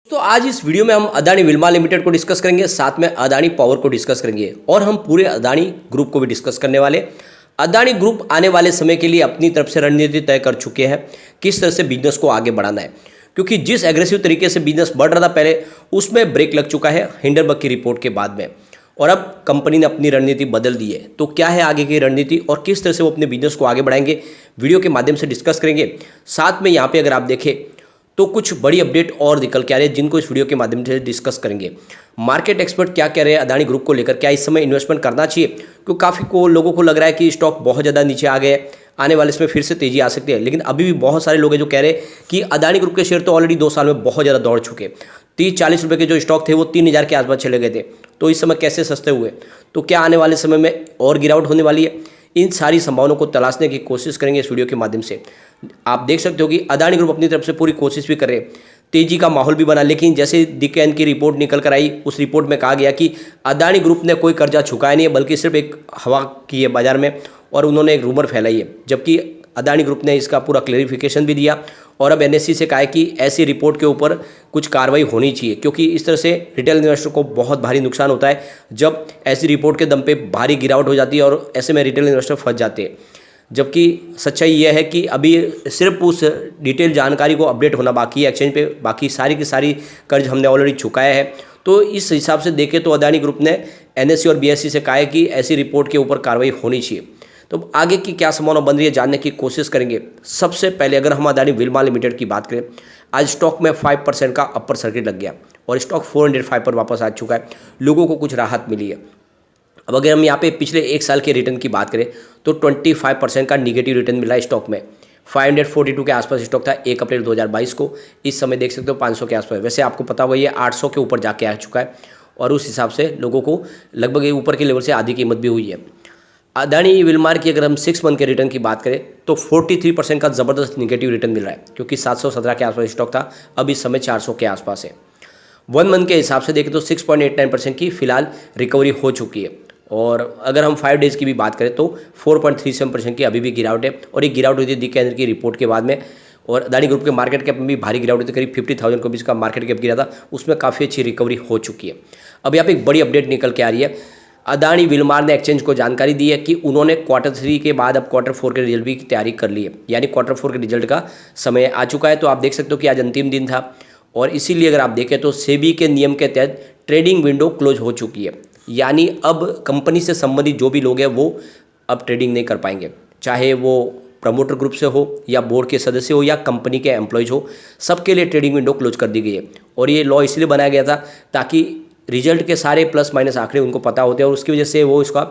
तो आज इस वीडियो में हम अदानी विल्मा लिमिटेड को डिस्कस करेंगे, साथ में अदानी पावर को डिस्कस करेंगे और हम पूरे अदानी ग्रुप को भी डिस्कस करने वाले। अदानी ग्रुप आने वाले समय के लिए अपनी तरफ से रणनीति तय कर चुके हैं किस तरह से बिजनेस को आगे बढ़ाना है, क्योंकि जिस एग्रेसिव तरीके से बिजनेस बढ़ रहा था पहले, उसमें ब्रेक लग चुका है हिंडनबर्ग की रिपोर्ट के बाद में, और अब कंपनी ने अपनी रणनीति बदल दी है। तो क्या है आगे की रणनीति और किस तरह से वो अपने बिजनेस को आगे बढ़ाएंगे, वीडियो के माध्यम से डिस्कस करेंगे। साथ में यहाँ पे अगर आप देखें तो कुछ बड़ी अपडेट और निकल के आ रही है जिनको इस वीडियो के माध्यम से डिस्कस करेंगे। मार्केट एक्सपर्ट क्या कह रहे हैं अदानी ग्रुप को लेकर, क्या इस समय इन्वेस्टमेंट करना चाहिए, क्योंकि काफ़ी लोगों को लग रहा है कि स्टॉक बहुत ज़्यादा नीचे आ गए, आने वाले इसमें फिर से तेजी आ सकती है। लेकिन अभी भी बहुत सारे लोग हैं जो कह रहे हैं कि अदानी ग्रुप के शेयर तो ऑलरेडी 2 साल में बहुत ज़्यादा दौड़ चुके। 30-40 रुपये के जो स्टॉक थे वो 3000 के आसपास चले गए थे, तो इस समय कैसे सस्ते हुए, तो क्या आने वाले समय में और गिरावट होने वाली है? इन सारी संभावनाओं को तलाशने की कोशिश करेंगे इस वीडियो के माध्यम से। आप देख सकते हो कि अदानी ग्रुप अपनी तरफ से पूरी कोशिश भी कर रहे हैं, तेजी का माहौल भी बना। लेकिन जैसे डिकेन की रिपोर्ट निकल कर आई, उस रिपोर्ट में कहा गया कि अदानी ग्रुप ने कोई कर्जा चुकाया नहीं है, बल्कि सिर्फ एक हवा की है बाजार में, और उन्होंने एक रूमर फैलाई है। जबकि अदानी ग्रुप ने इसका पूरा क्लेरिफिकेशन भी दिया और अब एनएससी से कहा है कि ऐसी रिपोर्ट के ऊपर कुछ कार्रवाई होनी चाहिए, क्योंकि इस तरह से रिटेल इन्वेस्टर को बहुत भारी नुकसान होता है जब ऐसी रिपोर्ट के दम पे भारी गिरावट हो जाती है और ऐसे में रिटेल इन्वेस्टर फंस जाते हैं। जबकि सच्चाई यह है कि अभी सिर्फ उस डिटेल जानकारी को अपडेट होना बाकी है एक्सचेंज पे, बाकी सारी की सारी कर्ज हमने ऑलरेडी चुकाया है। तो इस हिसाब से देखें तो अदानी ग्रुप ने एनएससी और बीएसई से कहा है कि ऐसी रिपोर्ट के ऊपर कार्रवाई होनी चाहिए। तो आगे की क्या संभावना बन रही है जानने की कोशिश करेंगे। सबसे पहले अगर हम अदानी विल्मा लिमिटेड की बात करें, आज स्टॉक में 5% का अपर सर्किट लग गया और स्टॉक 405 पर वापस आ चुका है, लोगों को कुछ राहत मिली है। अब अगर हम यहाँ पे पिछले 1 साल के रिटर्न की बात करें तो 25% का निगेटिव रिटर्न मिला है स्टॉक में। 542 के आसपास स्टॉक था 1 अप्रैल 2022 को, इस समय देख सकते हो 500 के आसपास। वैसे आपको पता हुआ ये 800 के ऊपर जाके आ चुका है और उस हिसाब से लोगों को लगभग ऊपर के लेवल से आधी कीमत भी हुई है। अदानी विल्मार की अगर हम 6 मंथ के रिटर्न की बात करें तो 43% का ज़बरदस्त निगेटिव रिटर्न मिल रहा है, क्योंकि 717 के आसपास स्टॉक था, अब इस समय 400 के आसपास है। 1 मंथ के हिसाब से देखें तो 6.89% की फिलहाल रिकवरी हो चुकी है। और अगर हम 5 डेज़ की भी बात करें तो 4.37% की अभी भी गिरावट है, और ये गिरावट हुई थी दी केंद्र की रिपोर्ट के बाद में। और अदानी ग्रुप के मार्केट कैप में भी भारी गिरावट थी, करीब 50,000 के बीच का मार्केट कैप गिरा था, उसमें काफ़ी अच्छी रिकवरी हो चुकी है। अब यहाँ पे एक बड़ी अपडेट निकल के आ रही है। अदानी विल्मार ने एक्सचेंज को जानकारी दी है कि उन्होंने Q3 के बाद अब Q4 के रिजल्ट की तैयारी कर ली है, यानी Q4 के रिजल्ट का समय आ चुका है। तो आप देख सकते हो कि आज अंतिम दिन था और इसीलिए अगर आप देखें तो सेबी के नियम के तहत ट्रेडिंग विंडो क्लोज हो चुकी है, यानी अब कंपनी से संबंधित जो भी लोग हैं वो अब ट्रेडिंग नहीं कर पाएंगे, चाहे वो प्रमोटर ग्रुप से हो या बोर्ड के सदस्य हो या कंपनी के एम्प्लॉयज हो, सबके लिए ट्रेडिंग विंडो क्लोज कर दी गई है। और ये लॉ इसलिए बनाया गया था ताकि रिजल्ट के सारे प्लस माइनस आंकड़े उनको पता होते हैं और उसकी वजह से वो इसका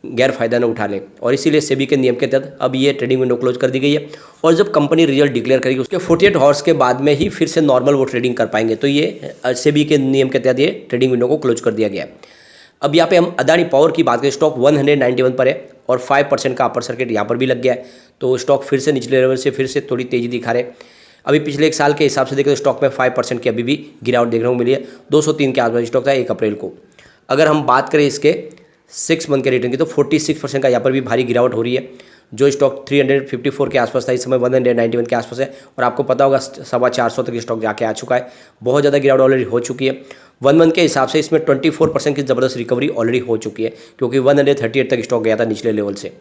गैर फायदा न उठा लें, और इसीलिए सेबी के नियम के तहत अब ये ट्रेडिंग विंडो क्लोज कर दी गई है। और जब कंपनी रिजल्ट डिक्लेयर करेगी उसके 48 आवर्स के बाद में ही फिर से नॉर्मल वो ट्रेडिंग कर पाएंगे। तो ये सेबी के नियम के तहत ये ट्रेडिंग विंडो को क्लोज कर दिया गया है। अब यहाँ पे हम अदानी पावर की बात करें, स्टॉक 191 पर है और 5% का अपर सर्किट यहाँ पर भी लग गया है, तो स्टॉक फिर से निचले लेवल से फिर से थोड़ी तेजी दिखा रहे। अभी पिछले 1 साल के हिसाब से देखें तो स्टॉक में 5% की अभी भी गिरावट देखने को मिली है। 203 के आसपास स्टॉक था 1 अप्रैल को। अगर हम बात करें इसके 6 मंथ के रिटर्न की तो 46% का यहाँ पर भी भारी गिरावट हो रही है। जो स्टॉक 354 के आसपास था इस समय 191 के आसपास है, और आपको पता होगा 450 तक स्टॉक जाके आ चुका है। बहुत ज़्यादा गिरावट ऑलरेडी हो चुकी है। 1 मंथ के हिसाब से इसमें 24% की ज़बरदस्त रिकवरी ऑलरेडी हो चुकी है, क्योंकि 138 तक स्टॉक गया था निचले लेवल से।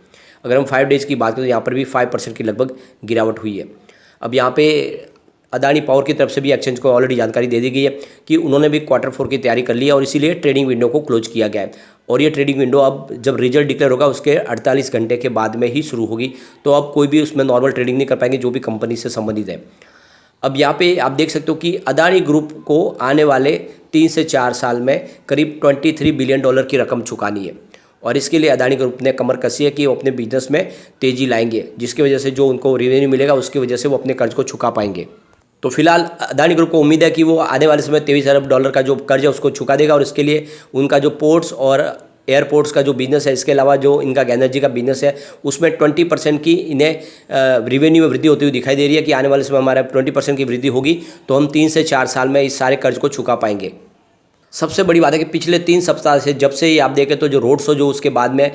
अगर हम 5 डेज़ की बात करें तो यहाँ पर भी 5% की लगभग गिरावट हुई है। अब यहाँ पे अदानी पावर की तरफ से भी एक्सचेंज को ऑलरेडी जानकारी दे दी गई है कि उन्होंने भी Q4 की तैयारी कर ली है और इसीलिए ट्रेडिंग विंडो को क्लोज किया गया है। और ये ट्रेडिंग विंडो अब जब रिजल्ट डिक्लेयर होगा उसके 48 घंटे के बाद में ही शुरू होगी, तो अब कोई भी उसमें नॉर्मल ट्रेडिंग नहीं कर पाएंगे जो भी कंपनी से संबंधित है। अब यहाँ पे आप देख सकते हो कि अदानी ग्रुप को आने वाले 3 से 4 साल में करीब $23 बिलियन की रकम चुकानी है, और इसके लिए अदानी ग्रुप ने कमर कसी है कि वो अपने बिजनेस में तेज़ी लाएंगे, जिसकी वजह से जो उनको रेवेन्यू मिलेगा उसकी वजह से वो अपने कर्ज को चुका पाएंगे। तो फिलहाल अदानी ग्रुप को उम्मीद है कि वो आने वाले समय $23 अरब का जो कर्ज है उसको चुका देगा, और इसके लिए उनका जो पोर्ट्स और एयरपोर्ट्स का जो बिजनेस है, इसके अलावा जो इनका एनर्जी का बिजनेस है उसमें 20% की इन्हें रिवेन्यू में वृद्धि होती हुई दिखाई दे रही है कि आने वाले समय हमारा 20% की वृद्धि होगी तो हम 3 से 4 साल में इस सारे कर्ज को चुका पाएंगे। सबसे बड़ी बात है कि पिछले 3 सप्ताह से जब से ही आप देखें तो जो रोड शो जो उसके बाद में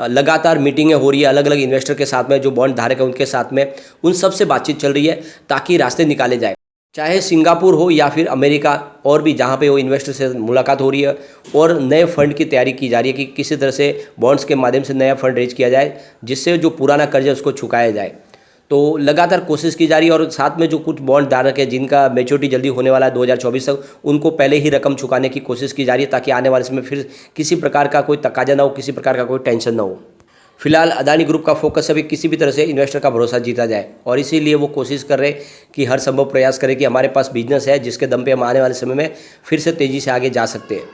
लगातार मीटिंगें हो रही है अलग अलग इन्वेस्टर के साथ में, जो बॉन्ड धारक है उनके साथ में, उन सब से बातचीत चल रही है ताकि रास्ते निकाले जाए। चाहे सिंगापुर हो या फिर अमेरिका और भी जहाँ पे वो इन्वेस्टर से मुलाकात हो रही है और नए फंड की तैयारी की जा रही है कि किसी तरह से बॉन्ड्स के माध्यम से नया फंड रेज किया जाए जिससे जो पुराना कर्ज है उसको चुकाया जाए। तो लगातार कोशिश की जा रही है और साथ में जो कुछ बॉन्ड धारक है जिनका मैच्योरिटी जल्दी होने वाला है 2024 तक, उनको पहले ही रकम चुकाने की कोशिश की जा रही है ताकि आने वाले समय फिर किसी प्रकार का कोई तकाजा ना हो, किसी प्रकार का कोई टेंशन ना हो। फिलहाल अदानी ग्रुप का फोकस अभी किसी भी तरह से इन्वेस्टर का भरोसा जीता जाए और इसीलिए वो कोशिश कर रहे हैं कि हर संभव प्रयास करें कि हमारे पास बिजनेस है जिसके दम पे हम आने वाले समय में फिर से तेज़ी से आगे जा सकते हैं।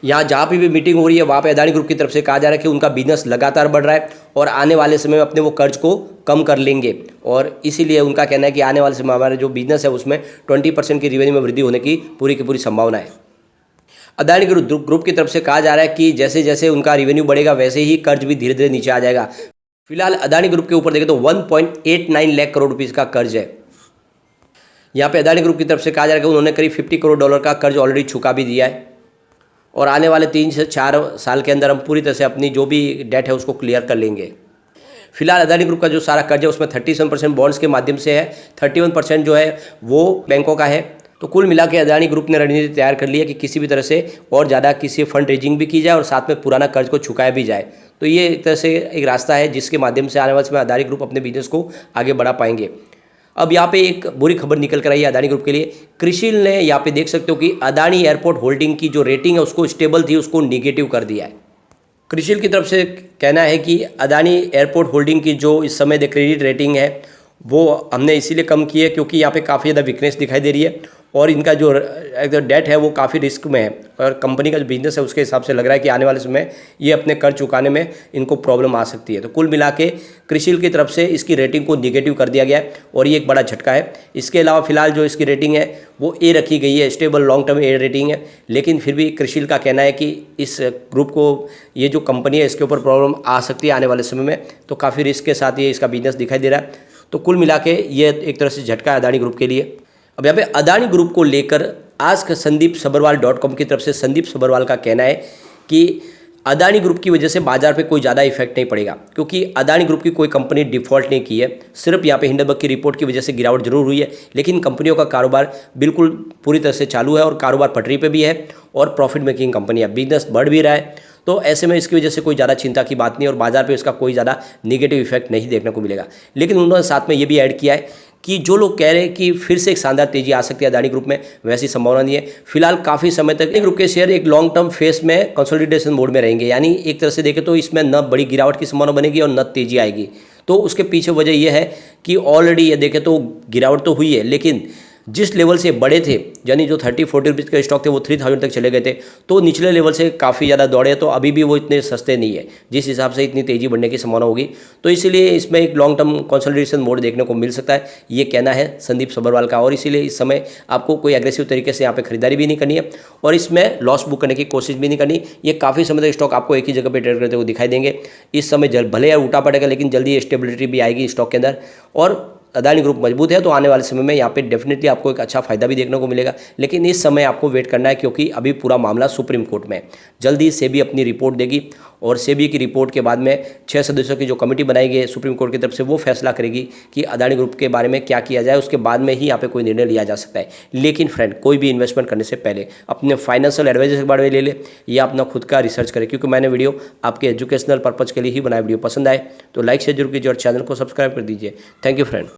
यहाँ जहाँ पे भी मीटिंग हो रही है वहाँ पे अदानी ग्रुप की तरफ से कहा जा रहा है कि उनका बिजनेस लगातार बढ़ रहा है और आने वाले समय में अपने वो कर्ज को कम कर लेंगे और इसीलिए उनका कहना है कि आने वाले समय में हमारा जो बिजनेस है उसमें 20% की रेवेन्यू में वृद्धि होने की पूरी संभावना है। अदानी ग्रुप की तरफ से कहा जा रहा है कि जैसे जैसे उनका रेवेन्यू बढ़ेगा वैसे ही कर्ज भी धीरे धीरे नीचे आ जाएगा। फिलहाल अदानी ग्रुप के ऊपर देखें तो 1.89 लाख करोड़ रुपीज़ का कर्ज है। यहाँ पे अदानी ग्रुप की तरफ से कहा जा रहा है कि उन्होंने करीब $50 करोड़ का कर्ज ऑलरेडी चुका भी दिया है और आने वाले 3 से 4 साल के अंदर हम पूरी तरह से अपनी जो भी डेट है उसको क्लियर कर लेंगे। फिलहाल अदानी ग्रुप का जो सारा कर्ज है उसमें 37% बॉन्ड्स के माध्यम से है, 31% जो है वो बैंकों का है। तो कुल मिला के अदानी ग्रुप ने रणनीति तैयार कर ली है कि किसी भी तरह से और ज़्यादा किसी फंड रेजिंग भी की जाए और साथ में पुराना कर्ज को चुकाया भी जाए। तो ये एक तरह से एक रास्ता है जिसके माध्यम से आने वाले समय अदानी ग्रुप अपने बिजनेस को आगे बढ़ा पाएंगे। अब यहाँ पे एक बुरी खबर निकल कर आई है अदानी ग्रुप के लिए। क्रिसिल ने यहाँ पे देख सकते हो कि अदानी एयरपोर्ट होल्डिंग की जो रेटिंग है उसको स्टेबल थी उसको निगेटिव कर दिया है। क्रिसिल की तरफ से कहना है कि अदानी एयरपोर्ट होल्डिंग की जो इस समय क्रेडिट रेटिंग है वो हमने इसीलिए कम की है क्योंकि यहाँ पे काफ़ी ज़्यादा वीकनेस दिखाई दे रही है और इनका जो डेट है वो काफ़ी रिस्क में है और कंपनी का जो बिजनेस है उसके हिसाब से लग रहा है कि आने वाले समय ये अपने कर्ज चुकाने में इनको प्रॉब्लम आ सकती है। तो कुल मिला के क्रिसिल की तरफ से इसकी रेटिंग को निगेटिव कर दिया गया है और ये एक बड़ा झटका है। इसके अलावा फिलहाल जो इसकी रेटिंग है वो ए रखी गई है, stable long term A rating है, लेकिन फिर भी क्रिसिल का कहना है कि इस ग्रुप को ये जो कंपनी है इसके ऊपर प्रॉब्लम आ सकती है आने वाले समय में, तो काफ़ी रिस्क के साथ ये इसका बिजनेस दिखाई दे रहा है। तो कुल मिला के ये एक तरह से झटका है अदानी ग्रुप के लिए। अब यहाँ पे अदानी ग्रुप को लेकर आज का sandeepsabarwal.com की तरफ से संदीप सब्बरवाल का कहना है कि अदानी ग्रुप की वजह से बाजार पे कोई ज़्यादा इफेक्ट नहीं पड़ेगा क्योंकि अदानी ग्रुप की कोई कंपनी डिफ़ॉल्ट नहीं की है। सिर्फ यहाँ पे हिंडनबर्ग की रिपोर्ट की वजह से गिरावट जरूर हुई है लेकिन कंपनियों का कारोबार बिल्कुल पूरी तरह से चालू है और कारोबार पटरी पे भी है और प्रॉफिट मेकिंग कंपनी है, बिजनेस बढ़ भी रहा है। तो ऐसे में इसकी वजह से कोई ज़्यादा चिंता की बात नहीं और बाजार पे इसका कोई ज़्यादा नेगेटिव इफेक्ट नहीं देखने को मिलेगा। लेकिन उन्होंने साथ में ये भी ऐड किया है कि जो लोग कह रहे हैं कि फिर से एक शानदार तेजी आ सकती है अदानी ग्रुप में, वैसी संभावना नहीं है। फिलहाल काफ़ी समय तक ग्रुप के शेयर एक लॉन्ग टर्म फेस में कंसोलिडेशन मोड में रहेंगे, यानी एक तरह से देखें तो इसमें न बड़ी गिरावट की संभावना बनेगी और न तेजी आएगी। तो उसके पीछे वजह यह है कि ऑलरेडी ये देखें तो गिरावट तो हुई है लेकिन जिस लेवल से बड़े थे यानी जो 30-40 रुपीज़ के स्टॉक थे वो 3000 तक चले गए थे, तो निचले लेवल से काफ़ी ज़्यादा दौड़े, तो अभी भी वो इतने सस्ते नहीं है जिस हिसाब से इतनी तेज़ी बढ़ने की संभावना होगी। तो इसीलिए इसमें एक लॉन्ग टर्म कंसोलिडेशन मोड देखने को मिल सकता है, ये कहना है संदीप सब्बरवाल का। और इसीलिए इस समय आपको कोई एग्रेसिव तरीके से यहाँ पे खरीदारी भी नहीं करनी है और इसमें लॉस बुक करने की कोशिश भी नहीं करनी। ये काफ़ी समय तक स्टॉक आपको एक ही जगह पर ट्रेड करते हुए दिखाई देंगे। इस समय भले उल्टा पड़ेगा लेकिन जल्दी स्टेबिलिटी भी आएगी स्टॉक के अंदर और अदानी ग्रुप मजबूत है, तो आने वाले समय में यहाँ पे डेफिनेटली आपको एक अच्छा फायदा भी देखने को मिलेगा। लेकिन इस समय आपको वेट करना है क्योंकि अभी पूरा मामला सुप्रीम कोर्ट में है। जल्दी सेबी अपनी रिपोर्ट देगी और सेबी की रिपोर्ट के बाद में 6 सदस्यों की जो कमेटी बनाई गई है सुप्रीम कोर्ट की तरफ से, वो फैसला करेगी कि अदानी ग्रुप के बारे में क्या किया जाए। उसके बाद में ही यहाँ पे कोई निर्णय लिया जा सकता है। लेकिन फ्रेंड, कोई भी इन्वेस्टमेंट करने से पहले अपने फाइनेंशियल एडवाइजर के बारे में ले ले या अपना खुद का रिसर्च करें, क्योंकि मैंने वीडियो आपके एजुकेशनल पर्पज़ के लिए ही बनाया। वीडियो पसंद आए तो लाइक शेयर जरूर कीजिए और चैनल को सब्सक्राइब कर दीजिए। Thank you friend.